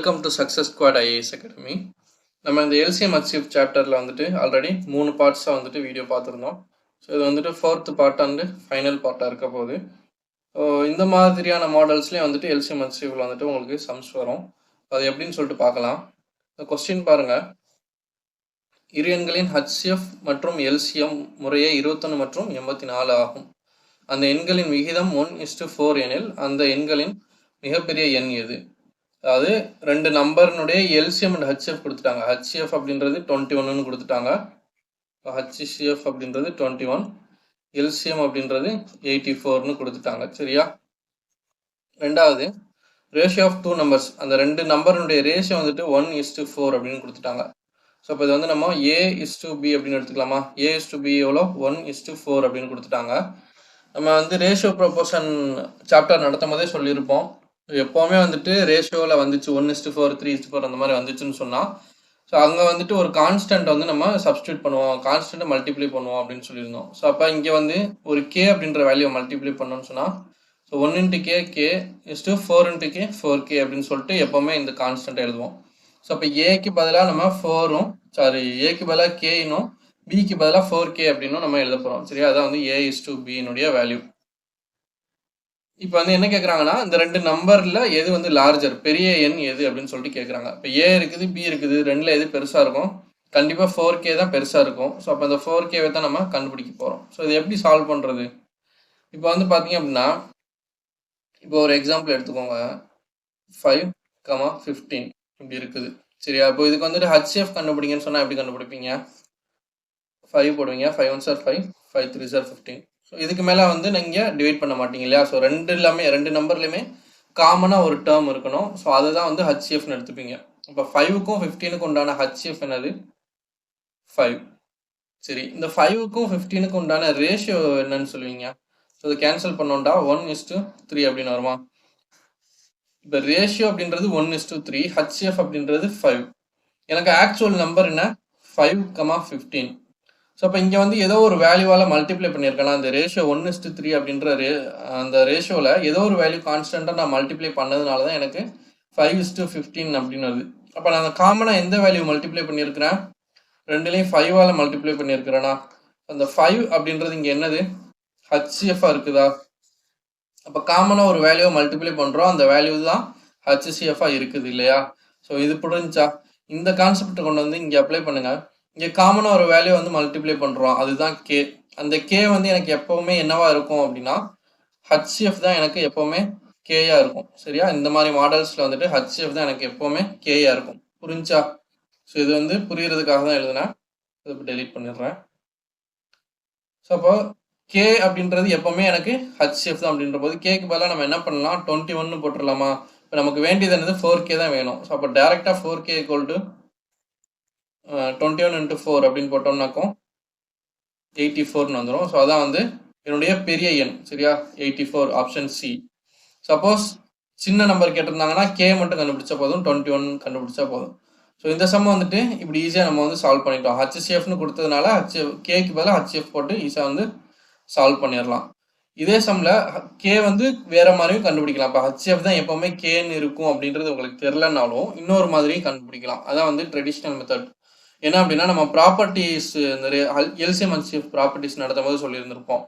Welcome to success squad IAS academy. நம்ம இந்த LCM achieve சாப்டரில் வந்துட்டு ஆல்ரெடி 3 பார்ட்ஸாக வந்துட்டு வீடியோ பார்த்துருந்தோம். ஸோ இது வந்துட்டு 4th பார்ட் அண்டு ஃபைனல் பார்ட்டாக இருக்க போகுது. ஸோ இந்த மாதிரியான மாடல்ஸ்லேயும் வந்துட்டு எல்சிஎம் அச்சீவில் வந்துட்டு உங்களுக்கு சம்ஸ் வரும். அது எப்படின்னு சொல்லிட்டு பார்க்கலாம். இந்த கொஸ்டின் பாருங்கள். இரு எண்களின் HCF மற்றும் LCM முறையே 21 மற்றும் 84 ஆகும். அந்த எண்களின் விகிதம் 1:4 எனில் அந்த எண்களின் மிகப்பெரிய எண் எது? அதாவது ரெண்டு நம்பர்னுடைய எல்சிஎம் அண்ட் ஹெச்எஃப் கொடுத்துட்டாங்க. ஹெச்எஃப் அப்படின்றது 21ன்னு கொடுத்துட்டாங்க. ஹெச்சிஎஃப் அப்படின்றது 21, எல்சிஎம் அப்படின்றது 84ன்னு கொடுத்துட்டாங்க. சரியா? ரெண்டாவது ரேஷியோ ஆஃப் 2 நம்பர்ஸ், அந்த ரெண்டு நம்பர்னுடைய ரேஷியோ வந்துட்டு 1:4 அப்படின்னு கொடுத்துட்டாங்க. ஸோ இப்போ இது வந்து நம்ம A:B அப்படின்னு எடுத்துக்கலாமா? A:B எவ்வளோ? 1:4 அப்படின்னு கொடுத்துட்டாங்க. நம்ம வந்து ரேஷியோ ப்ரொபோர்ஷன் சாப்டர் நடத்தும் போதே சொல்லியிருப்போம், எப்போவுமே வந்துட்டு ரேஷியோவில் வந்துச்சு 1:4, 3:4 அந்த மாதிரி வந்துச்சுன்னு சொன்னால், ஸோ அங்கே வந்துட்டு ஒரு கான்ஸ்டன்ட் வந்து நம்ம சப்ஸ்டியூட் பண்ணுவோம், கான்ஸ்டன்ட்டை மல்டிப்ளை பண்ணுவோம் அப்படின்னு சொல்லியிருந்தோம். ஸோ அப்போ இங்கே வந்து ஒரு கே அப்படின்ற வேல்யூ மல்டிப்ளை பண்ணோன்னு சொன்னால், ஸோ 1:k, 4k அப்படின்னு சொல்லிட்டு எப்போவுமே இந்த கான்ஸ்டன்ட்டை எழுதுவோம். ஸோ அப்போ ஏக்கு பதிலாக நம்ம 4ம், ஏக்கு பதிலாக கேனும், பிக்கு பதிலாக 4k அப்படின்னும் நம்ம எழுத போகிறோம். சரியா? அதான் வந்து A:B வேல்யூ. இப்போ வந்து என்ன கேட்குறாங்கன்னா, இந்த ரெண்டு நம்பரில் எது வந்து லார்ஜர், பெரிய எண் எது அப்படின்னு சொல்லிட்டு கேட்குறாங்க. இப்போ A இருக்குது, B இருக்குது, ரெண்டில் எது பெருசாக இருக்கும்? கண்டிப்பாக 4k தான் பெருசாக இருக்கும். ஸோ அப்போ அந்த 4kவை தான் நம்ம கண்டுபிடிக்க போகிறோம். ஸோ இது எப்படி சால்வ் பண்ணுறது? இப்போ வந்து பார்த்தீங்க அப்படின்னா, இப்போ ஒரு எக்ஸாம்பிள் எடுத்துக்கோங்க. 5,15 இப்படி இருக்குது. சரியா? இப்போ இதுக்கு வந்துட்டு HCF கண்டுபிடிங்கன்னு சொன்னால் எப்படி கண்டுபிடிப்பீங்க? 5 போடுவீங்க, 5 1s are 5, 5 3s are 15. So இதுக்கு மேலே வந்து நீங்கள் டிவைட் பண்ண மாட்டீங்க இல்லையா? ஸோ ரெண்டு நம்பர்லையுமே காமனாக ஒரு டேர்ம் இருக்கணும். ஸோ அதுதான் வந்து HCFன்னு எடுத்துப்பீங்க. இப்போ 5க்கும் 15க்கும் உண்டான HCF என்னது? 5. சரி, இந்த 5க்கும் 15க்கும் உண்டான ரேஷியோ என்னன்னு சொல்லுவீங்க? ஸோ இதை கேன்சல் பண்ணோண்டா 1:3 அப்படின்னு வருமா? இப்போ ரேஷியோ அப்படின்றது 1:3, HCF அப்படின்றது 5. எனக்கு ஆக்சுவல் நம்பர் என்ன? 5,15. ஸோ அப்போ இங்கே வந்து ஏதோ ஒரு வேல்யூவால் மல்டிப்ளை பண்ணியிருக்கலாம். அந்த ரேஷியோ 1:3 அப்படின்ற அந்த ரேஷியோவில் ஏதோ ஒரு வேல்யூ கான்ஸ்டண்ட்டாக நான் மல்டிப்ளை பண்ணதுனால தான் எனக்கு 5:15 அப்படின்னு வருது. அப்போ நான் காமனாக எந்த வேல்யூ மல்டிப்ளை பண்ணியிருக்கிறேன்? ரெண்டுலேயும் 5ஆல் மல்டிப்ளை பண்ணியிருக்கிறேன்னா, அந்த 5 அப்படின்றது இங்கே என்னது? HCF-ஆக இருக்குதா? அப்போ காமனாக ஒரு வேல்யூவை மல்டிப்ளை பண்ணுறோம், அந்த வேல்யூ தான் HCF-ஆக இருக்குது இல்லையா? ஸோ இது புரிஞ்சா? இந்த கான்செப்டை கொண்டு வந்து இங்கே அப்ளை பண்ணுங்கள். இங்கே காமனாக ஒரு வேல்யூ வந்து மல்டிப்ளை பண்ணுறோம், அதுதான் கே. அந்த கே வந்து எனக்கு எப்போவுமே என்னவா இருக்கும் அப்படின்னா, HCF தான் எனக்கு எப்போவுமே கேயாக இருக்கும். சரியா? இந்த மாதிரி மாடல்ஸில் வந்துட்டு HCF தான் எனக்கு எப்போவுமே கேயாக இருக்கும். புரிஞ்சா? ஸோ இது வந்து புரியறதுக்காக தான் எழுதுனேன். இதை இப்போ டெலீட் பண்ணிடுறேன். ஸோ அப்போ கே அப்படின்றது எப்போவுமே எனக்கு HCF தான் அப்படின்ற போது கேக்கு பதிலாக நம்ம என்ன பண்ணலாம்? 21 போட்டுடலாமா? இப்போ நமக்கு வேண்டியது என்னது? 4k தான் வேணும். ஸோ அப்போ டேரெக்டாக 4k = 21 × 4 அப்படின்னு போட்டோம்னாக்கும் 84ன்னு வந்துடும். ஸோ அதான் வந்து என்னுடைய பெரிய எண். சரியா? 84, ஆப்ஷன் சி. சப்போஸ் சின்ன நம்பர் கேட்டிருந்தாங்கன்னா கே மட்டும் கண்டுபிடிச்சா போதும், 21 கண்டுபிடிச்சா போதும். ஸோ இந்த சம் வந்துட்டு இப்படி ஈஸியாக நம்ம வந்து சால்வ் பண்ணிட்டோம். HCFன்னு கொடுத்ததுனால கேக்கு பதிலாக HCF போட்டு ஈஸியாக வந்து சால்வ் பண்ணிடலாம். இதே சம்மில் கே வந்து வேற மாதிரியும் கண்டுபிடிக்கலாம். இப்போ HCF தான் எப்போவுமே கேன்னு இருக்கும் அப்படின்றது உங்களுக்கு தெரிலனாலும் இன்னொரு மாதிரியும் கண்டுபிடிக்கலாம். அதான் வந்து ட்ரெடிஷ்னல் மெத்தட். என்ன அப்படின்னா, நம்ம ப்ராப்பர்ட்டிஸ், இந்த எல்சிஎம் HCF ப்ராப்பர்ட்டிஸ் நடத்தும் போது சொல்லியிருந்திருப்போம்.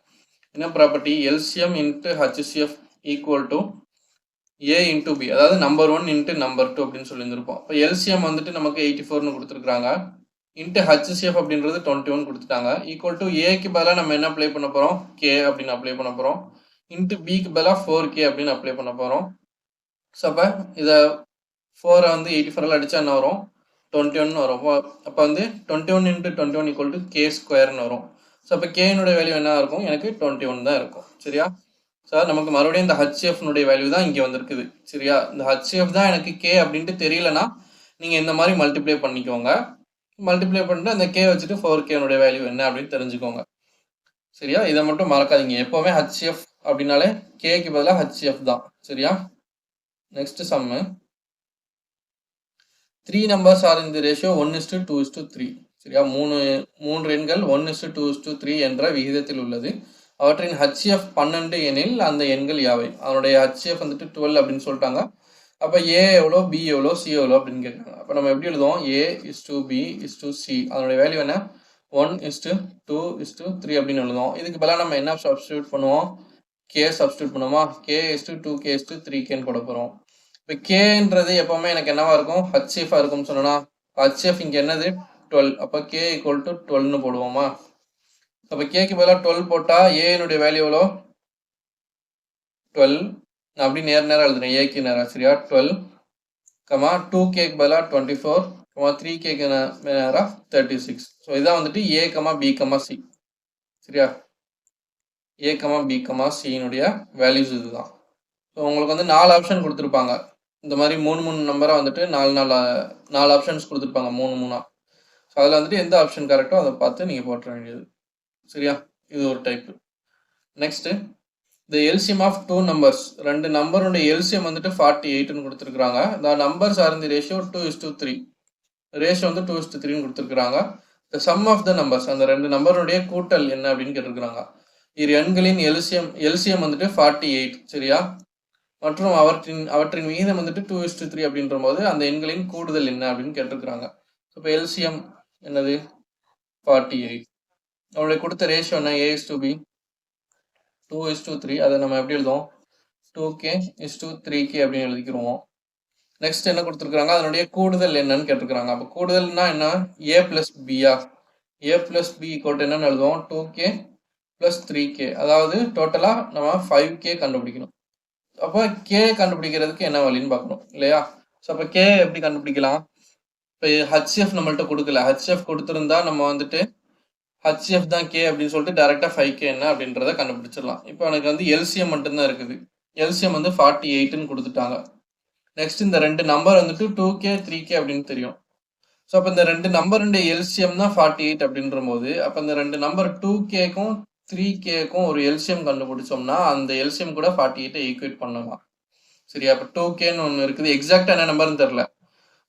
என்ன property? LCM × HCF = A × B, அதாவது நம்பர் 1 × நம்பர் 2 அப்படின்னு சொல்லியிருந்திருப்போம். இப்போ LCM வந்துட்டு நமக்கு 84ன்னு கொடுத்துருக்குறாங்க, இன்ட்டு HCF அப்படின்றது 21 கொடுத்துட்டாங்க, ஈக்குவல் டு ஏக்கு பதிலாக நம்ம என்ன அப்ளை பண்ண போகிறோம்? கே அப்படின்னு அப்ளை பண்ண போகிறோம், இன்ட்டு பிக்கு பதிலாக 4k அப்படின்னு அப்ளை பண்ண போகிறோம். ஸோ அப்போ இதை 4 வந்து 84ஆல் அடித்தா என்ன வரும்? 21 வரும். அப்போ வந்து 21 × 21 = k² வரும். ஸோ அப்போ கேனுடைய வேல்யூ என்ன இருக்கும்? எனக்கு 21 தான் இருக்கும். சரியா? சார் நமக்கு மறுபடியும் இந்த HCFனுடைய வேல்யூ தான் இங்கே வந்திருக்குது. சரியா? இந்த HCF தான் எனக்கு கே அப்படின்ட்டு தெரியலனா நீங்கள் இந்த மாதிரி மல்டிப்ளை பண்ணிக்கோங்க. மல்டிப்ளை பண்ணிட்டு அந்த கே வச்சுட்டு 4kனுடைய வேல்யூ என்ன அப்படின்னு தெரிஞ்சுக்கோங்க. சரியா? இதை மட்டும் மறக்காதீங்க. எப்போவுமே HCF அப்படின்னாலே கேக்கு பதிலாக HCF தான். சரியா? Next sum. 3 numbers are in the ratio 1:2:3. சரியா? மூன்று எண்கள் 1:2:3 என்ற விகிதத்தில் உள்ளது. அவற்றின் HCF 12 எனில் அந்த எண்கள் யாவை? அதனுடைய HCF வந்துட்டு 12 அப்படின்னு சொல்லிட்டாங்க. அப்போ ஏ எவ்வளோ, பி எவ்வளோ, சி எவ்வளோ அப்படின்னு கேட்குறாங்க. அப்போ நம்ம எப்படி எழுதுவோம்? A is to B is to C, அதனுடைய வேல்யூ என்ன? 1:2:3 அப்படின்னு எழுதுவோம். இதுக்கு பதிலாக நம்ம என்ன சப்ஸ்டியூட் பண்ணுவோம்? கே சப்ஸ்டியூட் பண்ணுவோமா? k:2k:3kன்னு போட போகிறோம். இப்போ கேன்றது எப்போவுமே எனக்கு என்னவா இருக்கும்? ஹச்சிஎஃபாக இருக்கும்னு சொன்னோன்னா, ஹச்சிஎஃப் இங்கே என்னது? 12. அப்போ k = 12ன்னு போடுவோமா? அப்போ கேக்கு பதிலாக 12 போட்டால் ஏனுடைய வேல்யூ எவ்வளோ? 12. நான் அப்படி நேரம் எழுதுறேன், ஏக்கு நேரம் சரியா? 12, 2k பதிலாக 24, 3k நேரம் 36. ஸோ இதான் வந்துட்டு ஏ பி சி சரியா? ஏ பி சியினுடைய வேல்யூஸ் இதுதான். ஸோ உங்களுக்கு வந்து 4 ஆப்ஷன் கொடுத்துருப்பாங்க. இந்த மாதிரி 3 நம்பரை வந்துட்டு 4 ஆப்ஷன்ஸ் கொடுத்துருப்பாங்க, 3 ஸோ அதில் வந்துட்டு எந்த ஆப்ஷன் கரெக்டோ அதை பார்த்து நீங்கள் போட்டுற வேண்டியது சரியா? இது ஒரு type. Next the LCM of two numbers, ரெண்டு நம்பருடைய LCM வந்துட்டு 48ன்னு கொடுத்துருக்காங்க. the numbers are in the ratio 2:3, ratio வந்து 2:3ன்னு கொடுத்துருக்காங்க. the sum of the numbers, அந்த ரெண்டு நம்பருடைய கூட்டல் என்ன அப்படின்னு கேட்டிருக்கிறாங்க. இரு எண்களின் LCM வந்துட்டு 48 சரியா? மற்றும் அவற்றின் விகிதம் வந்துட்டு 2:3 அப்படின்ற போது அந்த எண்களின் கூடுதல் என்ன அப்படின்னு கேட்டிருக்கிறாங்க. இப்போ LCM என்னது? 48. அவங்களுடைய கொடுத்த ரேஷியோ என்ன? A:B 2:3. அதை நம்ம எப்படி எழுதுவோம்? 2k:3k அப்படின்னு எழுதிக்கிறோம். நெக்ஸ்ட் என்ன கொடுத்துருக்காங்க? அதனுடைய கூடுதல் என்னன்னு கேட்டிருக்கிறாங்க. அப்போ கூடுதல்னா என்ன? a + b-ஆ? a + b = என்னன்னு எழுதுவோம்? 2k + 3k. அதாவது டோட்டலா நம்ம 5k கண்டுபிடிக்கணும். அப்போ k கண்டுபிடிக்கிறதுக்கு என்ன வழின்னு பார்க்கணும் இல்லையா? ஸோ அப்போ k எப்படி கண்டுபிடிக்கலாம்? இப்போ HCF நம்மள்ட்ட கொடுக்கல. HCF கொடுத்துருந்தா நம்ம வந்துட்டு HCF தான் k அப்படின்னு சொல்லிட்டு டேரெக்டாக 5k என்ன அப்படின்றத கண்டுபிடிச்சிடலாம். இப்போ எனக்கு வந்து LCM மட்டும்தான் இருக்குது. LCM வந்து 48ன்னு கொடுத்துட்டாங்க. நெக்ஸ்ட் இந்த ரெண்டு நம்பர் வந்துட்டு 2k 3k அப்படின்னு தெரியும். ஸோ அப்போ இந்த ரெண்டு நம்பருடைய LCM தான் 48 அப்படின்ற போது அப்போ இந்த ரெண்டு நம்பர் 2kக்கும் 3kக்கும் ஒரு LCM கண்டுபிடிச்சோம்னா அந்த LCM கூட 48 ஈக்குவேட் பண்ணுமா? சரியா? அப்போ 2kன்னு ஒன்று இருக்குது, எக்ஸாக்டாக என்ன நம்பர்னு தெரில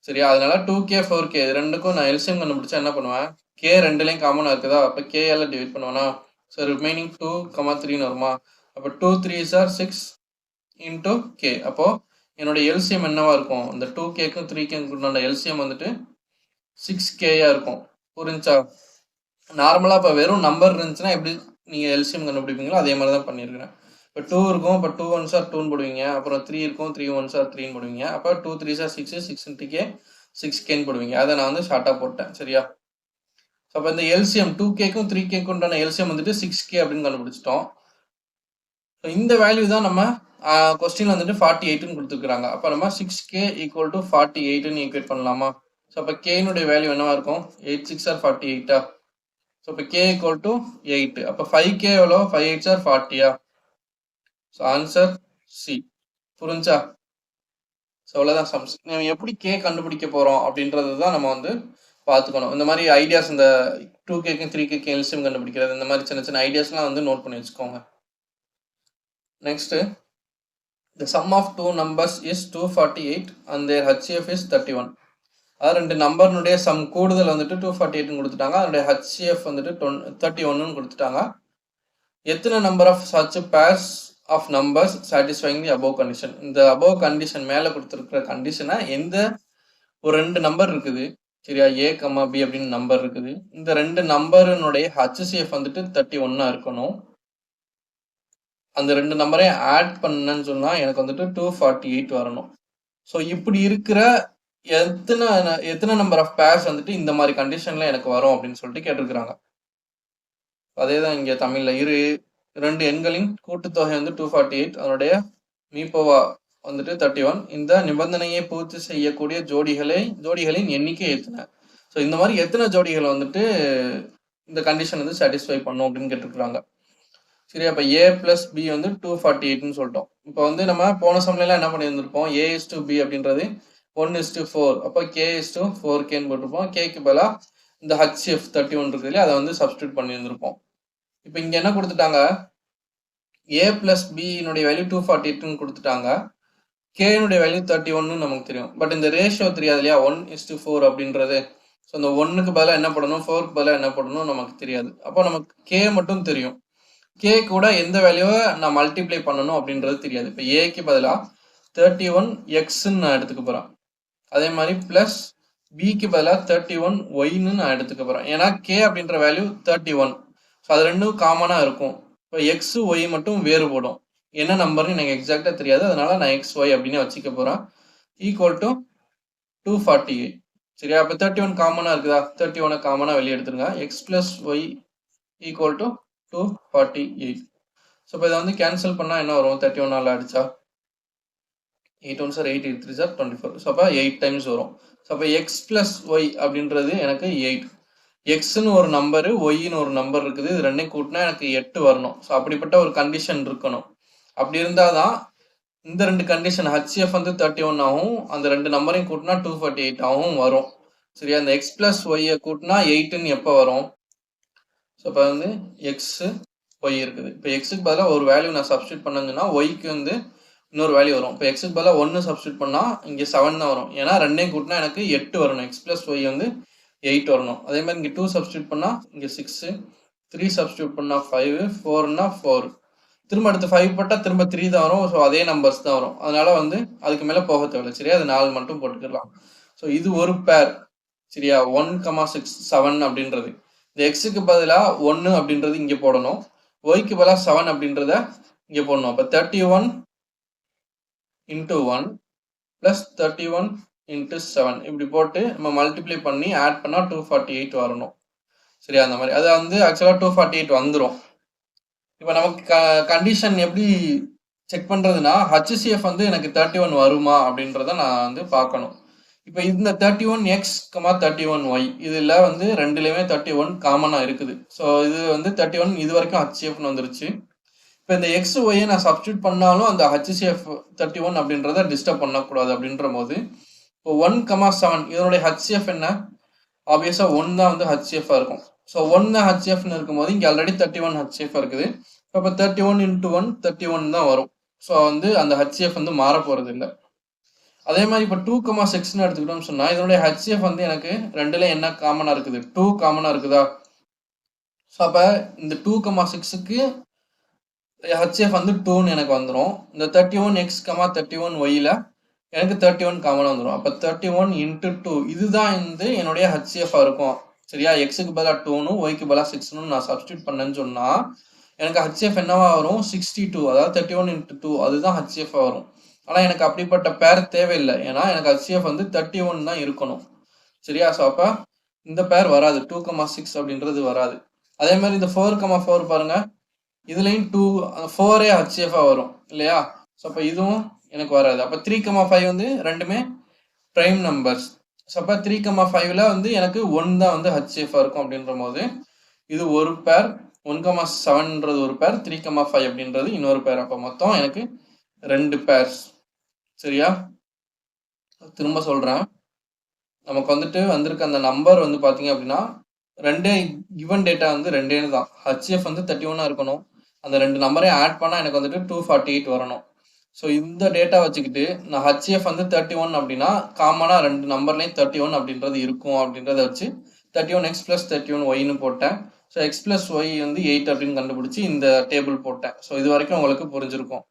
சரியா? அதனால 2k 4k ரெண்டுக்கும் நான் LCM கண்டுபிடிச்சா என்ன பண்ணுவேன்? k ரெண்டுலையும் காமனாக இருக்குதா? அப்போ k-ஆல் டிவைட் பண்ணுவேன்னா ஸோ ரிமைனிங் 2, 3ன்னு வருமா? அப்போ 2 3s are 6 into k. அப்போது என்னோட LCM என்னவா இருக்கும்? இந்த 2kக்கும் 3kக்கும் LCM வந்துட்டு 6k-யா இருக்கும். புரிஞ்சா? நார்மலாக இப்போ வெறும் நம்பர் இருந்துச்சுன்னா எப்படி நீங்கள் LCM கண்டுபிடிப்பீங்களோ அதே மாதிரி தான் பண்ணியிருக்கிறேன். இப்போ 2 இருக்கும், இப்போ 2 1s are 2ன்னு போடுவீங்க. அப்புறம் 3 இருக்கும், 3 1s are 3ன்னு போடுவீங்க. அப்போ 2 3s are 6, 6 into k 6kன்னு போடுவீங்க. அதை நான் வந்து ஷார்ட்டாக போட்டேன் சரியா? ஸோ அப்போ இந்த LCM 2kக்கும் 3kக்கும் உண்டான LCM வந்துட்டு 6k அப்படின்னு கண்டுபிடிச்சிட்டோம். ஸோ இந்த வேல்யூ தான் நம்ம கொஸ்டின் வந்துட்டு 48ன்னு கொடுத்துருக்குறாங்க. அப்போ நம்ம 6k = 48ன்னு ஈக்குவேட் பண்ணலாமா? ஸோ அப்போ k-னுடைய வேல்யூ என்னவா இருக்கும்? 8 6 are 48-ஆ? ஸோ இப்போ k = 8. அப்போ 5k எவ்வளோ? 5 8s are 40-ஆ? So answer C. புரிஞ்சா? ஸோ அவ்வளோதான் சம்ஸ். நம்ம எப்படி k கண்டுபிடிக்க போகிறோம் அப்படின்றது தான் நம்ம வந்து பார்த்துக்கணும். இந்த மாதிரி ஐடியாஸ், இந்த 2kக்கும் 3kக்கும் LCM கண்டுபிடிக்கிறது, இந்த மாதிரி சின்ன சின்ன ஐடியாஸ்லாம் வந்து நோட் பண்ணி வச்சுக்கோங்க. Next the sum of two numbers is 248 and their HCF is 31. அது ரெண்டு நம்பர்னுடைய சம் கூடுதல் வந்துட்டு 248ன்னு கொடுத்துட்டாங்க, அதனுடைய HCF வந்துட்டு 31ன்னு கொடுத்துட்டாங்க. எத்தனை number of such pairs of numbers satisfying the above condition? இந்த above condition மேலே கொடுத்துருக்கிற கண்டிஷனை எந்த ஒரு ரெண்டு நம்பர் இருக்குது சரியா? a, b அப்படின்னு நம்பர் இருக்குது. இந்த ரெண்டு நம்பருனுடைய HCF வந்துட்டு 31-ஆ இருக்கணும். அந்த ரெண்டு நம்பரையும் ஆட் பண்ணேன்னு சொன்னால் எனக்கு வந்துட்டு 248 வரணும். ஸோ இப்படி இருக்கிற எத்தனை நம்பர் ஆஃப் பேர்ஸ் வந்துட்டு இந்த மாதிரி கண்டிஷனில் எனக்கு வரும் அப்படின்னு சொல்லிட்டு கேட்டிருக்கிறாங்க. அதே தான் இங்கே தமிழில் ரெண்டு எண்களின் கூட்டுத்தொகை வந்து 248, அதனுடைய மீப்போவா வந்துட்டு 31. இந்த நிபந்தனையை பூர்த்தி செய்யக்கூடிய ஜோடிகளின் எண்ணிக்கை எத்தனை? ஸோ இந்த மாதிரி எத்தனை ஜோடிகள் வந்துட்டு இந்த கண்டிஷன் வந்து சாட்டிஸ்ஃபை பண்ணும் அப்படின்னு கேட்டிருக்கிறாங்க. சரி, அப்போ a + b வந்து 248ன்னு சொல்லிட்டோம். இப்போ வந்து நம்ம போன சமயம்லாம் என்ன பண்ணியிருந்திருப்போம்? a:b அப்படின்றது 1:4. அப்போ k:4kன்னு போட்டிருப்போம். கேக்கு பதிலாக இந்த HCF 31 இருக்குது இல்லையா, அதை வந்து சப்ஸ்டியூட் பண்ணியிருந்திருப்போம். இப்போ இங்கே என்ன கொடுத்துட்டாங்க? a + b-னுடைய வேல்யூ 248ன்னு கொடுத்துட்டாங்க. k-னுடைய வேல்யூ 31ன்னு நமக்கு தெரியும். பட் இந்த ரேஷியோ தெரியாது இல்லையா, 1:4 அப்படின்றது. ஸோ இந்த 1க்கு பதிலாக என்ன பண்ணணும், 4க்கு பதிலாக என்ன பண்ணணும் நமக்கு தெரியாது. அப்போ நமக்கு k மட்டும் தெரியும். k கூட எந்த வேல்யூவை நான் மல்டிப்ளை பண்ணணும் அப்படின்றது தெரியாது. இப்போ ஏக்கு பதிலாக 31x நான் எடுத்துக்க போகிறேன். அதே மாதிரி ப்ளஸ் பிக்கு பதிலாக 31y நான் எடுத்துக்க போகிறேன். ஏன்னா k அப்படின்ற வேல்யூ 31. ஸோ அது ரெண்டும் காமனாக இருக்கும். இப்போ எக்ஸு ஒய் மட்டும் வேறுபடும். என்ன நம்பர்னு எனக்கு எக்ஸாக்டாக தெரியாது, அதனால நான் எக்ஸ் ஒய் அப்படின்னு வச்சுக்க போகிறேன். Equal to 248. சரியா? அப்போ 31 காமனாக இருக்குதா? 31 காமனாக வெளியே எடுத்துருங்க. X plus y equal to 248. So இப்போ இதை வந்து கேன்சல் பண்ணால் என்ன வரும்? 31 அடிச்சா 8 1 சார் 8 8 3 சார் 24. ஸோ அப்போ 8 டைம்ஸ் வரும். ஸோ அப்போ எக்ஸ் ப்ளஸ் ஒய் அப்படின்றது எனக்கு 8. எக்ஸ்ன்னு ஒரு நம்பரு, ஒய்ன்னு ஒரு நம்பர் இருக்குது. இது ரெண்டையும் கூட்டினா எனக்கு 8 வரணும். ஸோ அப்படிப்பட்ட ஒரு கண்டிஷன் இருக்கணும். அப்படி இருந்தால் தான் இந்த ரெண்டு கண்டிஷன் ஹச்சிஎஃப் வந்து 31 ஆகும், அந்த ரெண்டு நம்பரையும் கூட்டினா 248 ஆகும் வரும். சரியா? இந்த எக்ஸ் ப்ளஸ் ஒய்யை கூட்டினா 8ன்னு எப்போ வரும்? ஸோ இப்போ வந்து எக்ஸு ஒய் இருக்குது. இப்போ எக்ஸுக்கு பதிலாக ஒரு வேல்யூ நான் சப்ஸ்டியூட் பண்ணேங்கன்னா ஒய்க்கு வந்து இன்னொரு வேல்யூ வரும். இப்போ எக்ஸுக்கு பதிலாக 1 சப்ஸ்டியூட் பண்ணால் இங்கே 7 தான் வரும். ஏன்னா ரெண்டையும் கூட்டினா எனக்கு 8 வரணும். எக்ஸ் ப்ளஸ் ஒய் வந்து 8 வரணும். அதே மாதிரி இங்கே 2 சப்ஸ்டியூட் பண்ணால் இங்கே 6, 3 சப்ஸ்டியூட் பண்ணால் 5, 4னா 4. திரும்ப அடுத்து 5 போட்டால் திரும்ப 3 தான் வரும். ஸோ அதே நம்பர்ஸ் தான் வரும். அதனால வந்து அதுக்கு மேலே போக தேவையில்லை. சரியா? அது 4 மட்டும் போட்டுக்கலாம். ஸோ இது ஒரு பேர். சரியா? 1,6 7 அப்படின்றது இந்த எக்ஸுக்கு பதிலாக 1 அப்படின்றது இங்கே போடணும். ஒய்க்கு பதிலாக 7 அப்படின்றத இங்கே போடணும். அப்போ 31 into 1 plus 31 into 7 இப்படி போட்டு நம்ம மல்டிப்ளை பண்ணி ஆட் பண்ணால் 248 வரணும். சரியா? அந்த மாதிரி அது வந்து ஆக்சுவலாக 248 வந்துடும். இப்போ நமக்கு கண்டிஷன் எப்படி செக் பண்ணுறதுன்னா ஹச்சிஎஃப் வந்து எனக்கு 31 வருமா அப்படின்றத நான் வந்து பார்க்கணும். இப்போ இந்த 31x, 31y இதில் வந்து ரெண்டுலேயுமே 31 காமனாக இருக்குது. ஸோ இது வந்து 31 இது வரைக்கும் ஹச்சிஎஃப்னு வந்துருச்சு. இப்போ இந்த எக்ஸ் ஒய்யை நான் சப்ஸ்டியூட் பண்ணாலும் அந்த ஹச்சிஎஃப் 31 அப்படின்றத டிஸ்டர்ப் பண்ணக்கூடாது. அப்படின்ற போது இப்போ 1,7 இதனுடைய ஹச்சிஎஃப் என்ன? ஆப்வியஸாக 1 தான் வந்து ஹச்சிஎஃபாக இருக்கும். ஸோ 1 ஹச்சிஎஃப்னு இருக்கும்போது இங்கே ஆல்ரெடி 31 ஹச்சிஎஃப் இருக்குது. இப்போ 31 into 1 31 தான் வரும். ஸோ வந்து அந்த ஹச்சிஎஃப் வந்து மாற போகிறது இல்லை. அதே மாதிரி இப்போ 2,6ன்னு எடுத்துக்கிட்டோம்னு சொன்னால் இதனுடைய ஹச்சிஎஃப் வந்து எனக்கு ரெண்டுல என்ன காமனாக இருக்குது? 2 காமனாக இருக்குதா? ஸோ அப்போ இந்த 2,6க்கு ஹச்சிஎஃப் வந்து 2ன்னு எனக்கு வந்துடும். இந்த 31x, 31yல எனக்கு 31 காமனாக வந்துடும். அப்போ 31 into 2 இதுதான் வந்து என்னுடைய ஹச்சிஎஃபாக இருக்கும். சரியா? எக்ஸுக்கு பதிலாக 2ன்னு ஒய்க்கு பதிலாக 6ன்னு நான் சப்ஸ்டியூட் பண்ணேன்னு சொன்னால் எனக்கு ஹச்சிஎஃப் என்னவா வரும்? 62. அதாவது 31 into 2 அதுதான் ஹச்சிஎஃபாக வரும். ஆனால் எனக்கு அப்படிப்பட்ட பேர் தேவையில்லை. ஏன்னா எனக்கு ஹச்சிஎஃப் வந்து 31 தான் இருக்கணும். சரியா? ஸோ அப்போ இந்த பேர் வராது. 2,6 அப்படின்றது வராது. அதே மாதிரி இந்த 4,4 பாருங்க, இதுலேயும் 4 ஹச்சிஎஃபாக வரும் இல்லையா? ஸோ அப்போ இதுவும் எனக்கு வராது. அப்போ 3,5 வந்து ரெண்டுமே ப்ரைம் நம்பர்ஸ். ஸோ அப்போ 3,5ல வந்து எனக்கு 1 தான் வந்து ஹச்சிஎஃபாக இருக்கும். அப்படின்ற போது இது ஒரு பேர், 1,7ன்றது ஒரு பேர், 3,5 அப்படின்றது இன்னொரு பேர். அப்போ மொத்தம் எனக்கு 2 பேர்ஸ். சரியா? திரும்ப சொல்கிறேன், நமக்கு வந்துட்டு வந்திருக்க அந்த நம்பர் வந்து பார்த்தீங்க அப்படின்னா ரெண்டே கிவன் டேட்டா வந்து ரெண்டே தான். ஹச்சிஎஃப் வந்து 31 இருக்கணும். அந்த ரெண்டு நம்பரையும் ஆட் பண்ணால் எனக்கு வந்துட்டு 248 வரணும். ஸோ இந்த டேட்டா வச்சுக்கிட்டு நான் ஹச்சிஎஃப் வந்து 31 அப்படின்னா காமனாக ரெண்டு நம்பர்லேயும் 31 அப்படின்றது இருக்கும். அப்படின்றத வச்சு 31x + 31yன்னு போட்டேன். ஸோ எக்ஸ் ப்ளஸ் ஒய் வந்து 8 அப்படின்னு கண்டுபிடிச்சி இந்த டேபிள் போட்டேன். ஸோ இது வரைக்கும் உங்களுக்கு புரிஞ்சிருக்கும்.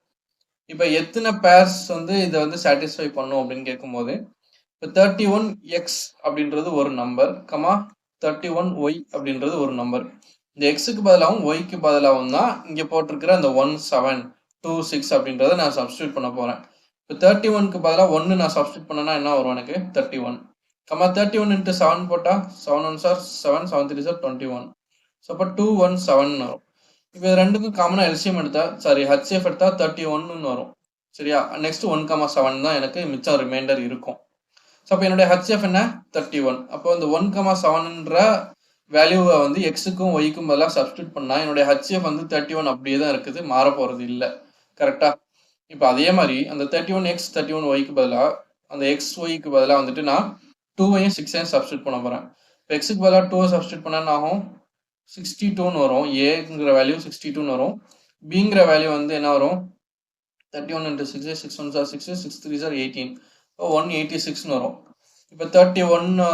இப்போ எத்தனை பேர்ஸ் வந்து இதை வந்து சாட்டிஸ்ஃபை பண்ணும் அப்படின்னு கேட்கும்போது இப்போ 31x அப்படின்றது ஒரு நம்பர், 31y அப்படின்றது ஒரு நம்பர். இந்த எக்ஸுக்கு பதிலாகவும் ஒய்க்கு பதிலாகவும் தான் இங்கே போட்டிருக்கிற அந்த 1726 அப்படின்றத நான் சப்ஸ்டியூட் பண்ண போகிறேன். இப்போ 31க்கு பதிலாக 1 நான் சப்ஸ்டியூட் பண்ணேன்னா என்ன வரும்? எனக்கு 31. 31 into 7 போட்டால் 7 1 சார் 7, 7 3 சார் 21. ஸோ அப்போ 217 வரும். இப்போ இது ரெண்டுக்கும் காமனாக எல்சிஎம் எடுத்தா, சாரி ஹச்சிஎஃப் எடுத்தால் 31ன்னு வரும். சரியா? நெக்ஸ்ட் 1,7 தான் எனக்கு மிச்சம் ரிமைண்டர் இருக்கும். ஸோ அப்போ என்னுடைய ஹச்சிஎஃப் என்ன? 31. அப்போ இந்த 1,7ன்ற வேல்யூவை வந்து எக்ஸுக்கும் ஒய்க்கும் பதிலாக சப்ஸ்டியூட் பண்ணால் என்னுடைய ஹச்சிஎஃப் வந்து 31 அப்படியே தான் இருக்குது, மாற போகிறது இல்லை. கரெக்டாக? இப்போ அதே மாதிரி அந்த 31x 31yக்கு பதிலாக அந்த எக்ஸ் ஒய்க்கு பதிலாக வந்துட்டு நான் 2ஐயும் 6ஐயும் சப்ஸ்டியூட் பண்ண போகிறேன். இப்போ எக்ஸுக்கு பதிலாக 2ஐ சப்ஸ்டியூட் பண்ணால் என்ன ஆகும்? 62ன்னு வரும். ஏங்கிற வேல்யூ 62ன்னு வரும். பிங்கிற வேல்யூ வந்து என்ன வரும்? 31 into 6, 6 1 சார் 6, 6 3 சார் 18. 186ன்னு வரும். இப்போ 31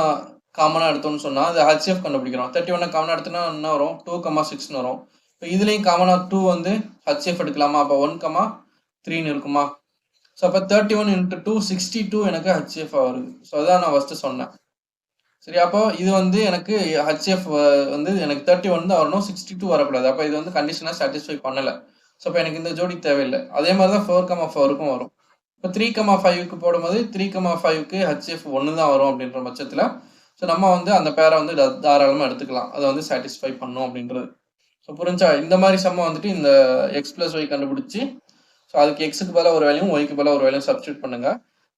காமனாக எடுத்தோம்னு சொன்னால் அது ஹச்சிஎஃப் கண்டுபிடிக்கிறோம். 31 காமனாக எடுத்தோன்னா என்ன வரும்? 2,6ன்னு வரும். இப்போ இதுலேயும் காமனாக 2 வந்து ஹச்சிஎஃப் எடுக்கலாமா? அப்போ 1,3ன்னு இருக்குமா? ஸோ அப்போ 31 into 2 62 எனக்கு ஹெச்எஃப் வருது. ஸோ அதான் நான் ஃபஸ்ட்டு சொன்னேன். சரி, அப்போ இது வந்து எனக்கு ஹெச்எஃப் வந்து எனக்கு 31 தான் வரணும், 62 வரக்கூடாது. அப்போ இது வந்து கண்டிஷனாக சாட்டிஸ்ஃபை பண்ணலை. ஸோ அப்போ எனக்கு இந்த ஜோடி தேவையில்லை. அதே மாதிரி தான் 4,4க்கும் வரும். இப்போ 3,5க்கு போடும்போது 3,5க்கு ஹெச்எஃப் 1 தான் வரும் அப்படின்ற பட்சத்தில் ஸோ நம்ம வந்து அந்த பேரை வந்து தாராளமாக எடுத்துக்கலாம். அதை வந்து சாட்டிஸ்ஃபை பண்ணும் அப்படின்றது. ஸோ புரிஞ்சா? இந்த மாதிரி சம்மை வந்துட்டு இந்த எக்ஸ் ப்ளஸ் ஒய் கண்டுபிடிச்சி ஸோ அதுக்கு எக்ஸுக்கு பதிலாக ஒரு வேலையும் ஒய்க்கு பதிலாக ஒரு வேலையும் சப்ஸ்டியூட் பண்ணுங்க.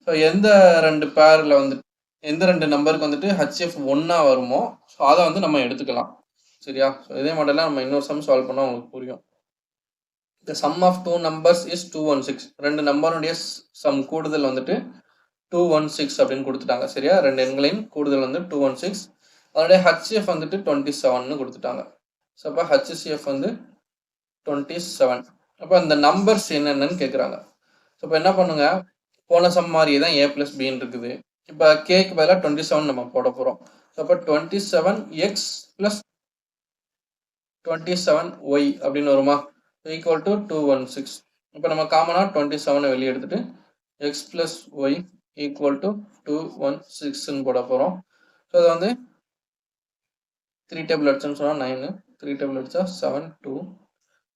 ஸோ எந்த ரெண்டு பேரில் வந்துட்டு எந்த ரெண்டு நம்பருக்கு வந்துட்டு ஹெச்எஃப் 1 வருமோ ஸோ அதை வந்து நம்ம எடுத்துக்கலாம். சரியா? ஸோ இதே மாடலில் நம்ம இன்னொரு சம் சால்வ் பண்ணால் உங்களுக்கு புரியும். The sum of two numbers is 216. ரெண்டு நம்பருடைய சம் கூடுதல் வந்துட்டு 216 அப்படின்னு கொடுத்துட்டாங்க. சரியா? ரெண்டு எண்களின் கூடுதல் வந்து 216. அதனுடைய ஹெச்எஃப் வந்துட்டு 27ன்னு கொடுத்துட்டாங்க. ஸோ அப்போ ஹெச்சிஎஃப் வந்து 27. அப்போ அந்த நம்பர்ஸ் என்னென்னு கேட்குறாங்க. ஸோ இப்போ என்ன பண்ணுங்க, போன சம் மாதிரியே தான் ஏ பிளஸ் பின்னு இருக்குது. இப்போ கேக்கு பதிலாக 27 நம்ம போட போகிறோம். ஸோ அப்போ 27x ப்ளஸ் 27y அப்படின்னு வருமா, ஈக்குவல் டு 216. இப்போ நம்ம காமனாக 27 வெளியே எடுத்துட்டு x plus y equal to 216ன்னு போட போகிறோம். ஸோ அதை வந்து 3 டேபிள் அடிச்சுன்னு சொன்னால் 9, 3 டேபிள் அடிச்சா 7, 2,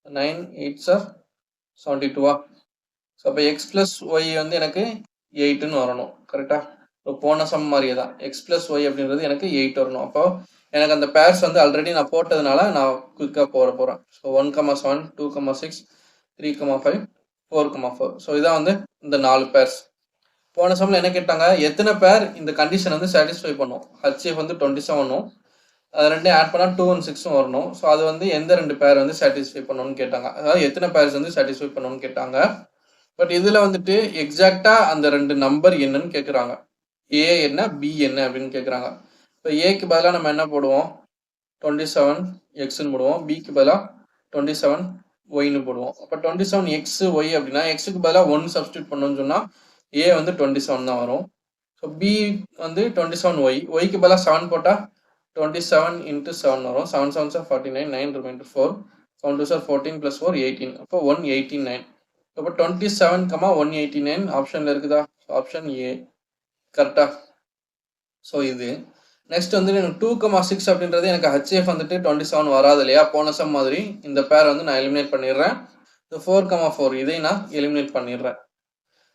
9 8s are 72. ஸோ அப்போ எக்ஸ் ப்ளஸ் ஒய் வந்து எனக்கு 8ன்னு வரணும். கரெக்டாக? இப்போ போன சம் மாதிரியே தான் எக்ஸ் ப்ளஸ் ஒய் அப்படின்றது எனக்கு 8 வரணும். அப்போ எனக்கு அந்த பேர்ஸ் வந்து ஆல்ரெடி நான் போட்டதுனால நான் குயிக்காக போகிறேன். ஸோ 1,7, 2,6, 3,5, 4,4. ஸோ இதான் வந்து இந்த 4 பேர்ஸ். போன சம்மில் என்ன கேட்டாங்க, எத்தனை பேர் இந்த கண்டிஷன் வந்து சாட்டிஸ்ஃபை பண்ணும். ஹெச்எஃப் வந்து 27ம் அது ரெண்டையும் ஆட் பண்ணால் 216 வரணும். ஸோ அது வந்து எந்த ரெண்டு பேர் வந்து சாட்டிஸ்ஃபை பண்ணணும்னு கேட்டாங்க. அதாவது எத்தனை பேர்ஸ் வந்து சாட்டிஸ்ஃபை பண்ணணும்னு கேட்டாங்க. பட் இதில் வந்துட்டு எக்ஸாக்டாக அந்த ரெண்டு நம்பர் என்னன்னு கேட்குறாங்க. ஏ என்ன பி என்ன அப்படின்னு கேட்குறாங்க. இப்போ ஏக்கு பதிலாக நம்ம என்ன போடுவோம், 27xன்னு போடுவோம். பிக்கு பதிலாக 27yன்னு போடுவோம். அப்போ 27x y அப்படின்னா எக்ஸுக்கு பதிலாக 1 சப்ஸ்டியூட் பண்ணணும்னு சொன்னால் ஏ வந்து 27 தான் வரும். ஸோ பி வந்து 27y, ஒய்க்கு பதிலாக 7 போட்டால் 27 into 7 வரும். 7 7s are 49, 9 remainder 4, 7 2s are 14 plus 4 18. அப்போ 189. அப்போ 27, 189 ஆப்ஷனில் இருக்குதா? ஆப்ஷன் ஏ கரெக்டா? ஸோ இது நெக்ஸ்ட் வந்து எனக்கு 2,6 அப்படின்றது எனக்கு ஹெச்எஃப் வந்துட்டு 27 வராது இல்லையா, போன சம் மாதிரி. இந்த பேர் வந்து நான் எலிமினேட் பண்ணிடுறேன். இந்த 4,4 இதை நான் எலிமினேட் பண்ணிடுறேன்.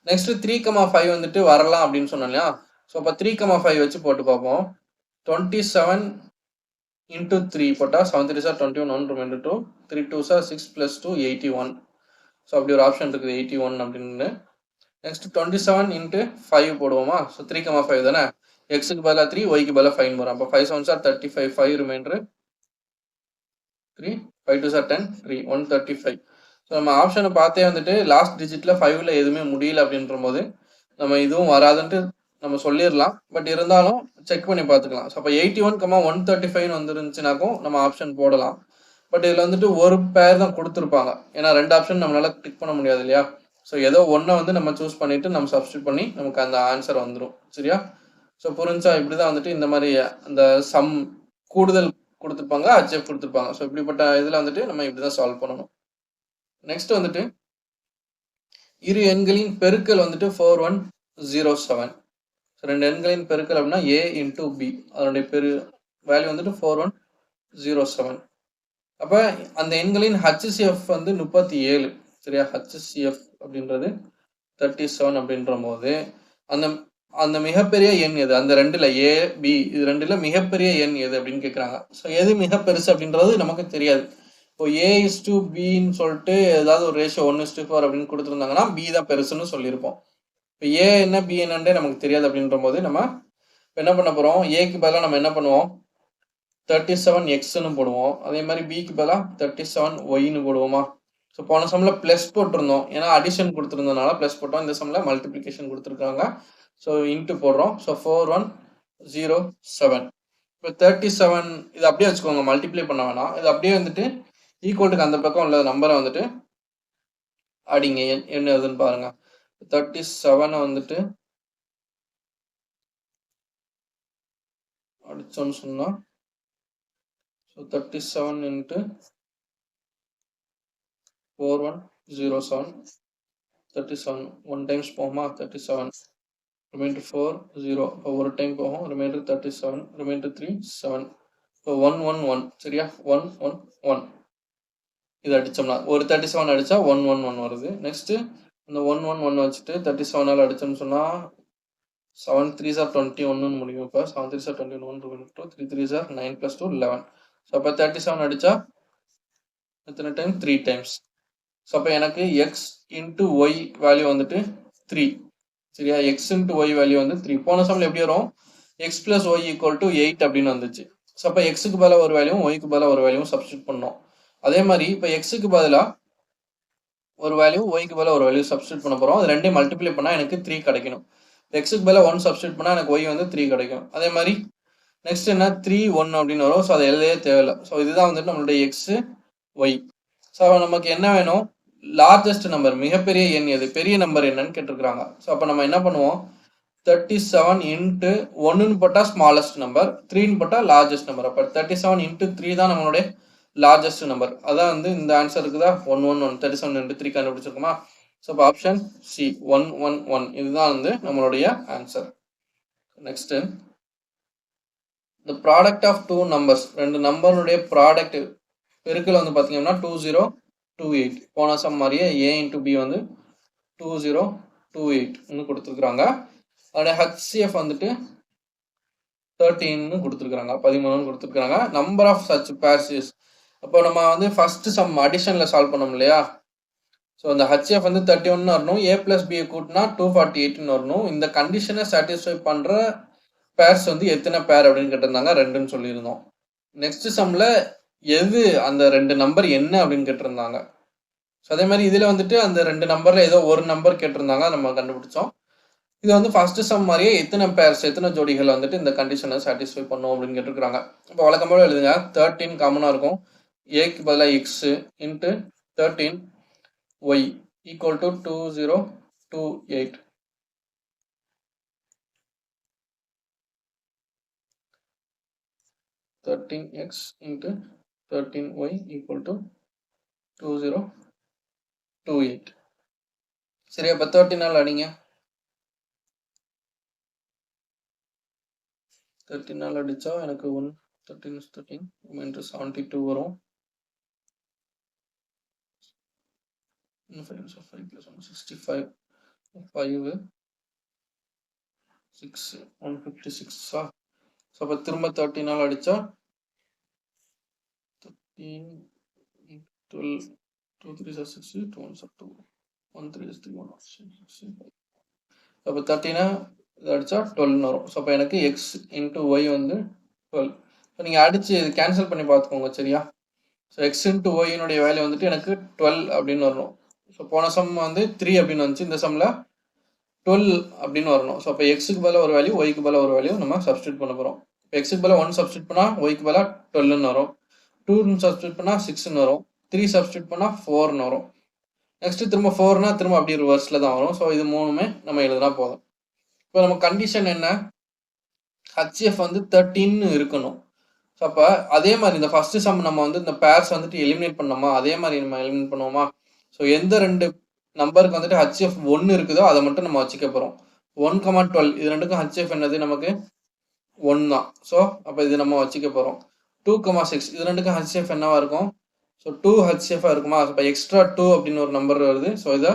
நெக்ஸ்ட் 3,5 வந்துட்டு வரலாம் அப்படின்னு சொன்னோம் இல்லையா. ஸோ அப்போ 3,5 வச்சு போட்டு பார்ப்போம். 27 into 3 போட்டால் 7 3s are 21, 1 remainder 2, 3 2s are 6 plus 2 81. So அப்படி ஒரு ஆப்ஷன் இருக்குது 81 அப்படின்னு. நெக்ஸ்ட் 27 into 5 போடுவோமா. ஸோ 3,5 தானே, எக்ஸுக்கு பதிலாக 3, ஒய்க்கு பதிலாக 5 வரும். அப்போ 5 7s are 35, 5 remainder 3, 5 2s are 10, 3, 135. So நம்ம ஆப்ஷனை பார்த்தே வந்துட்டு லாஸ்ட் டிஜிட்டில் 5ல் எதுவுமே முடியல அப்படின்ற போது நம்ம இதுவும் வராதுன்ட்டு நம்ம சொல்லிடலாம். பட் இருந்தாலும் செக் பண்ணி பார்த்துக்கலாம். ஸோ அப்போ 81, 135 வந்துருந்துச்சுனாக்கும் நம்ம ஆப்ஷன் போடலாம். பட் இதில் வந்துட்டு ஒரு பேர் தான் கொடுத்துருப்பாங்க. ஏன்னா 2 ஆப்ஷன் நம்மளால கிளிக் பண்ண முடியாது இல்லையா. ஸோ ஏதோ ஒன்றை வந்து நம்ம சூஸ் பண்ணிட்டு நம்ம சப்ஸ்டியூட் பண்ணி நமக்கு அந்த ஆன்சர் வந்துடும். சரியா? ஸோ புரிஞ்சா? இப்படி தான் வந்துட்டு இந்த மாதிரி அந்த சம் கூடுதல் கொடுத்துருப்பாங்க, ஹெச்எஃப் கொடுத்துருப்பாங்க. ஸோ இப்படிப்பட்ட இதில் வந்துட்டு நம்ம இப்படி தான் சால்வ் பண்ணணும். நெக்ஸ்ட் வந்துட்டு இரு எண்களின் பெருக்கல் வந்துட்டு 4107. ஸோ ரெண்டு எண்களின் பெருக்கல் அப்படின்னா ஏ இன்டூ பி, அதனுடைய வேல்யூ வந்துட்டு 4107. அப்போ அந்த எண்களின் ஹெச்சிஎஃப் வந்து 37. சரியா? ஹெச்சிஎஃப் அப்படின்றது 37 அப்படின்ற போது அந்த அந்த மிகப்பெரிய எண் எது, அந்த ரெண்டுல ஏ பி இது ரெண்டுல மிகப்பெரிய எண் எது அப்படின்னு கேட்குறாங்க. ஸோ எது மிக பெருசு அப்படின்றது நமக்கு தெரியாது. இப்போ ஏ இஸ் டு பின்னு சொல்லிட்டு ஏதாவது ஒரு ரேஷியோ 1:4 அப்படின்னு கொடுத்துருந்தாங்கன்னா பி தான் பெருசுன்னு சொல்லியிருப்போம். இப்போ ஏ என்ன பி என்னன்றே நமக்கு தெரியாது அப்படின்ற போது நம்ம என்ன பண்ண போகிறோம், ஏக்கு பதிலாக நம்ம என்ன பண்ணுவோம், 37xன்னு போடுவோம். அதே மாதிரி பிக்கு பதிலாக 37yன்னு போடுவோமா. ஸோ போன சம்மில் ப்ளஸ் போட்டிருந்தோம், ஏன்னா அடிஷன் கொடுத்துருந்ததுனால ப்ளஸ் போட்டோம். இந்த சம்மில் மல்டிப்ளிகேஷன் கொடுத்துருக்காங்க. ஸோ இன்ட்டு போடுறோம். ஸோ 4107. இப்போ 37 இது அப்படியே வச்சுக்கோங்க, மல்டிப்ளை பண்ண வேணாம். இது அப்படியே வந்துட்டு ஈக்குவல்ட்டுக்கு அந்த பக்கம் உள்ள நம்பரை வந்துட்டு அடிங்க, என்ன எதுன்னு பாருங்க. 37 வந்துட்டு அடிச்சோன்னு சொன்னா ஸோ 37 into 4107, 37 1 டைம்ஸ் போகுமா 37 ரிமைண்டர் 4 0 இப்போ ஒரு டைம் போகும் ரிமைண்டர் 37 ரிமைண்டர் 3 7 இப்போ 1 1 1 சரியா 1 1 1 இது அடிச்சோம்னா ஒரு 37 அடிச்சா 1 1 1 வருது நெக்ஸ்ட் இந்த 1 1 1 வச்சுட்டு 37 அடிச்சோம்னு சொன்னா 7 3s are 21 முடியும் இப்போ 7 3s are 21 2 3 3s are 9 plus 2 11 so அப்போ 37 அடிச்சா எத்தனை டைம் 3 டைம்ஸ் ஸோ அப்போ எனக்கு எக்ஸ் இன்ட்டு ஒய் வேல்யூ வந்துட்டு 3 சரியா எக்ஸ் இன்ட்டு ஒய் வேல்யூ வந்து 3 போன சம்மில் எப்படி வரும் x plus y equal to 8 அப்படின்னு வந்துச்சு ஸோ அப்போ எக்ஸுக்கு பதிலாக ஒரு வேல்யூவும் ஒய்க்கு பதிலாக ஒரு வேல்யூவும் சப்ஸ்டியூட் பண்ணோம் அதே மாதிரி இப்போ எக்ஸுக்கு பதிலாக ஒரு வேல்யூ ஒய்க்கு பதிலாக ஒரு வேல்யூ சப்ஸ்டியூட் பண்ண போகிறோம் அது ரெண்டையும் மல்டிப்ளை பண்ணால் எனக்கு 3 கிடைக்கணும் எக்ஸுக்கு பதிலாக 1 சப்ஸ்டியூட் பண்ணால் எனக்கு ஒய் வந்து 3 கிடைக்கும் அதே மாதிரி நெக்ஸ்ட் என்ன 3 1 அப்படின்னு வரும் ஸோ அது எழுதவே தேவையில்லை ஸோ இதுதான் வந்துட்டு நம்மளுடைய எக்ஸு ஒய் ஸோ நமக்கு என்ன வேணும் லார்ஜஸ்ட் நம்பர் மிகப்பெரிய எண் எது பெரிய நம்பர் என்னன்னு கேட்டிருக்கிறாங்க ஸோ அப்போ நம்ம என்ன பண்ணுவோம் 37 இன்ட்டு 1ன்னு போட்டால் ஸ்மாலஸ்ட் நம்பர் 3ன்னு போட்டால் லார்ஜஸ்ட் நம்பர் அப்போ 37 இன்ட்டு 3 தான் நம்மளுடைய லார்ஜஸ்ட் நம்பர் அதான் வந்து இந்த ஆன்சர் இருக்குதா 1 1 1 37 இன்ட்டு 3 கண்டுபிடிச்சிருக்குமா ஸோ அப்போ ஆப்ஷன் சி 1 1 1 இதுதான் வந்து நம்மளுடைய answer next the product of two numbers ரெண்டு நம்பருடைய ப்ராடக்ட் பெருக்கல் வந்து பார்த்தீங்கன்னா 2028 போன சம் மாதிரியே a இன்ட்டு பி வந்து 2028 கொடுத்துருக்குறாங்க அதோட HCF வந்துட்டு 13 கொடுத்துருக்குறாங்க 13 கொடுத்துருக்குறாங்க number of such pairs is அப்போ நம்ம வந்து ஃபர்ஸ்ட் சம் அடிஷனில் சால்வ் பண்ணோம் இல்லையா ஸோ அந்த HCF வந்து 31 வரணும் a + b கூட்டினா 248 வரணும் இந்த கண்டிஷனை சாட்டிஸ்ஃபை பண்ணுற பேர்ஸ் வந்து எத்தனை பேர் அப்படின்னு கேட்டிருந்தாங்க 2ன்னு சொல்லியிருந்தோம் நெக்ஸ்ட் சம்மில் எது அந்த ரெண்டு நம்பர் என்ன அப்படின்னு கேட்டிருந்தாங்க ஸோ அதே மாதிரி இதில் வந்துட்டு அந்த ரெண்டு நம்பரில் ஏதோ ஒரு நம்பர் கேட்டிருந்தாங்க நம்ம கண்டுபிடிச்சோம் இது வந்து ஃபர்ஸ்ட் சம் மாதிரியே எத்தனை பேர்ஸ் எத்தனை ஜோடிகள் வந்துட்டு இந்த கண்டிஷனை சாட்டிஸ்ஃபை பண்ணும் அப்படின்னு கேட்டிருக்காங்க இப்போ வழக்கம்போல எழுதுங்க 13 காமனாக இருக்கும் ஏக்கு பதிலாக x into 13 y equal to 2028 13x into 13y equal to 2028 சரியா அப்போ 13 அடிங்க 13 அடிச்சா எனக்கு 13 is 13 into 72 வரும் 5 plus 1 65 5 6 156 ஸோ அப்போ திரும்ப 13 அடிச்சா 13 12 2 3 is 6 2 1 is 2 1 3 is 3 1 6 அப்போ 13 அடிச்சா 12 வரும் ஸோ அப்போ எனக்கு எக்ஸ் இன்ட்டு ஒய் வந்து 12 இப்போ நீங்கள் அடித்து இது கேன்சல் பண்ணி பார்த்துக்கோங்க சரியா ஸோ எக்ஸ் இன்ட்டு ஒய்னுடைய வேல்யூ வந்துட்டு எனக்கு 12 அப்படின்னு வரணும் ஸோ போன சம் வந்து 3 அப்படின்னு வந்துச்சு இந்த சம்மில் 12 அப்படின்னு வரணும் ஸோ அப்போ எக்ஸுக்கு பதிலாக ஒரு வேல்யூ ஒய்க்கு பதிலாக ஒரு வேல்யூ நம்ம சப்ஸ்டியூட் பண்ண போகிறோம் இப்போ எக்ஸுக்கு பதிலாக 1 சப்ஸ்டியூட் பண்ணால் ஒய்க்கு பதிலாக 12ன்னு வரும் 2 சப்ஸ்டியூட் பண்ணால் 6ன்னு வரும் 3 சப்ஸ்டியூட் பண்ணால் 4ன்னு வரும் நெக்ஸ்ட்டு திரும்ப 4னா திரும்ப அப்படி ரிவர்ஸில் தான் வரும் ஸோ இது மூணுமே நம்ம எழுதுனா போதும் இப்போ நம்ம கண்டிஷன் என்ன HCF வந்து 13 இருக்கணும் ஸோ அப்போ அதே மாதிரி இந்த ஃபர்ஸ்ட் சம் நம்ம வந்து இந்த பேர்ஸ் வந்துட்டு எலிமினேட் பண்ணோமா அதே மாதிரி நம்ம எலிமினேட் பண்ணுவோமா ஸோ எந்த ரெண்டு நம்பருக்கு வந்துட்டு HCF 1 இருக்குதோ அதை மட்டும் நம்ம வச்சுக்க போகிறோம் 1,12 இது ரெண்டுக்கும் HCF என்னது நமக்கு 1 தான் ஸோ அப்போ இது நம்ம வச்சுக்க போகிறோம் 2,6 இது ரெண்டுக்கும் HCF என்னவா இருக்கும் ஸோ 2 HCF இருக்குமா இப்போ எக்ஸ்ட்ரா 2 அப்படின்னு ஒரு நம்பர் வருது ஸோ இதை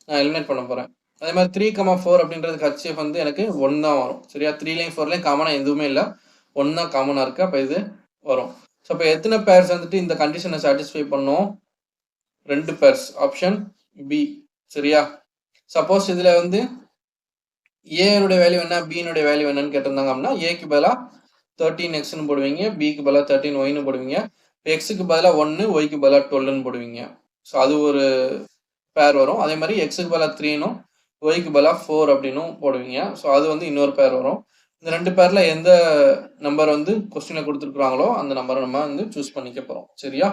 நான் எலிமினேட் பண்ண போகிறேன் அதே மாதிரி 3,4 அப்படின்றதுக்கு HCF வந்து எனக்கு 1 தான் வரும் சரியா 3லையும் 4லையும் காமனாக எதுவுமே இல்லை 1 தான் காமனாக இருக்குது அப்போ இது வரும் ஸோ அப்போ எத்தனை பேர்ஸ் வந்துட்டு இந்த கண்டிஷனை சாட்டிஸ்ஃபை பண்ணோம் 2 பேர்ஸ் ஆப்ஷன் பி சரியா சப்போஸ் இதில் வந்து ஏனுடைய வேல்யூ என்ன பினுடைய வேல்யூ என்னன்னு கேட்டிருந்தாங்க அப்படின்னா ஏக்கு பதிலாக 13xன்னு போடுவீங்க பிக்கு பதிலாக 13yன்னு போடுவீங்க எக்ஸுக்கு பதிலாக 1 ஒய்க்கு பதிலாக 12ன்னு போடுவீங்க ஸோ அது ஒரு பேர் வரும் அதே மாதிரி எக்ஸுக்கு பதிலாக 3னும் ஒய்க்கு பதிலாக 4 அப்படின்னும் போடுவீங்க ஸோ அது வந்து இன்னொரு பேர் வரும் இந்த ரெண்டு பேரில் எந்த நம்பர் வந்து கொஸ்டினில் கொடுத்துருக்குறாங்களோ அந்த நம்பரை நம்ம வந்து சூஸ் பண்ணிக்க போகிறோம் சரியா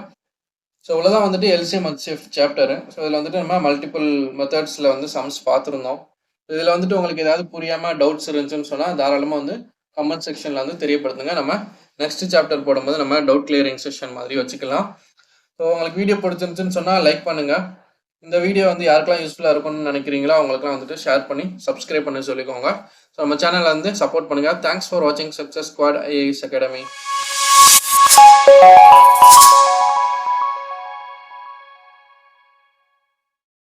ஸோ இவ்வளோதான் வந்துட்டு LCM HCF சாப்டரு ஸோ இதில் வந்துட்டு நம்ம மல்டிபிள் மெத்தட்ஸில் வந்து சம்ஸ் பார்த்துருந்தோம் இதில் வந்துட்டு உங்களுக்கு ஏதாவது புரியாமல் டவுட்ஸ் இருந்துச்சுன்னு சொன்னால் தாராளமாக வந்து கமெண்ட் செக்ஷனில் வந்து தெரியப்படுத்துங்க நம்ம நெக்ஸ்ட் சாப்டர் போடும்போது நம்ம டவுட் கிளியரிங் செஷன் மாதிரி வச்சுக்கலாம் ஸோ உங்களுக்கு வீடியோ பிடிச்சிருந்துச்சுன்னு சொன்னால் லைக் பண்ணுங்கள் இந்த வீடியோ வந்து யாருக்கெல்லாம் யூஸ்ஃபுல்லாக இருக்கும்னு நினைக்கிறீங்களோ அவங்களுக்குலாம் வந்துட்டு ஷேர் பண்ணி சப்ஸ்கிரைப் பண்ணி சொல்லிக்கோங்க. ஸோ நம்ம சேனலில் வந்து சப்போர்ட் பண்ணுங்கள். தேங்க்ஸ் ஃபார் வாட்சிங் சக்ஸஸ் ஸ்குவாட் ஐஏஎஸ் அகாடமி.